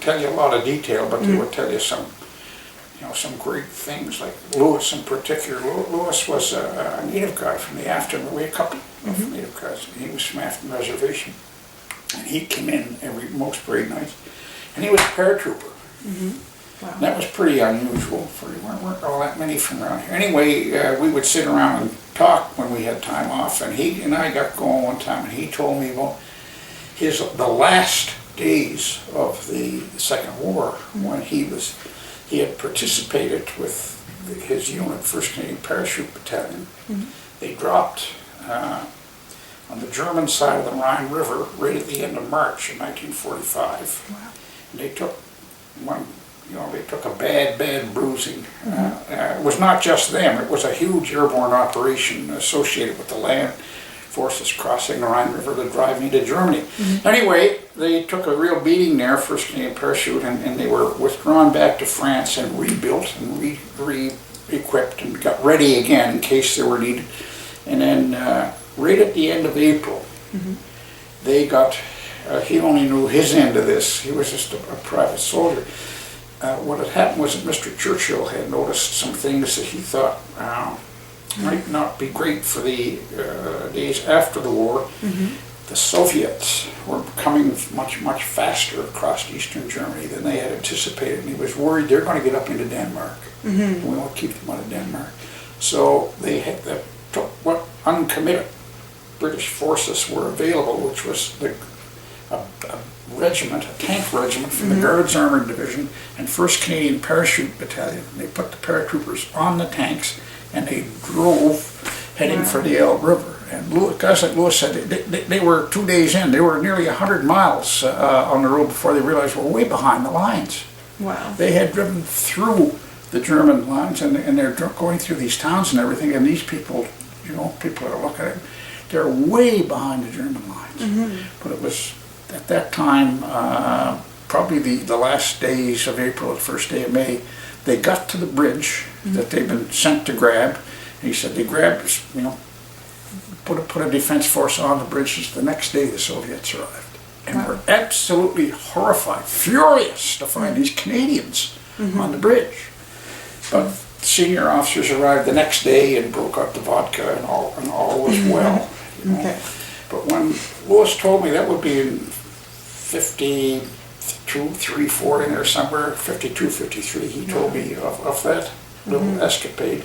tell you a lot of detail, but they would tell you some, some great things, like Lewis in particular. Lewis was a native guy from the Afton. We had a couple of native guys. He was from Afton Reservation. And he came in most parade nights. And he was a paratrooper. Wow. And that was pretty unusual, for there weren't all that many from around here. Anyway, we would sit around and talk when we had time off, and he and I got going one time, and he told me about the last days of the Second War, when he had participated with his unit, 1st Canadian Parachute Battalion. They dropped on the German side of the Rhine River right at the end of March in 1945. Wow. And they took they took a bad bruising. It was not just them, it was a huge airborne operation associated with the land forces crossing the Rhine River to drive into Germany. Anyway, they took a real beating there, 1st Canadian Parachute, and they were withdrawn back to France and rebuilt and re-equipped and got ready again in case they were needed. And then right at the end of April, they got, he only knew his end of this, he was just a private soldier. What had happened was that Mr. Churchill had noticed some things that he thought might not be great for the days after the war. The Soviets were coming much faster across eastern Germany than they had anticipated, and he was worried they're going to get up into Denmark. We won't keep them out of Denmark. So they took what uncommitted British forces were available, which was a regiment, a tank regiment from the Guards Armoured Division and 1st Canadian Parachute Battalion. They put the paratroopers on the tanks and they drove heading for the Elbe River. And guys like Lewis said, they were 2 days in. They were nearly 100 miles on the road before they realized we're way behind the lines. Wow. They had driven through the German lines, and they're going through these towns and everything, and these people, people are looking at it, they're way behind the German lines. But it was, at that time, probably the last days of April, the first day of May, they got to the bridge that they'd been sent to grab. And he said they grabbed, put a defense force on the bridges. The next day the Soviets arrived. And were absolutely horrified, furious to find these Canadians on the bridge. But senior officers arrived the next day and broke out the vodka, and all was well. Okay. But when Lewis told me, that would be in 52, 3, 4 in there somewhere, 52, 53, he told me of that little escapade.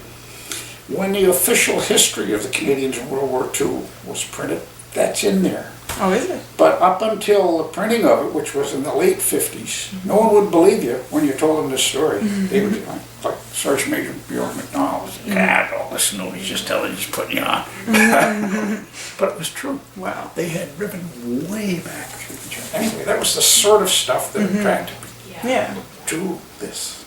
When the official history of the Canadians in World War II was printed, that's in there. Oh, is it? But up until the printing of it, which was in the late 50s, no one would believe you when you told them this story. They would be like Sergeant Major McConnell, don't listen to him, he's just telling you, he's putting you on. But it was true. Wow. They had driven way back through the Germany. Anyway, that was the sort of stuff that attracted me Yeah. to this.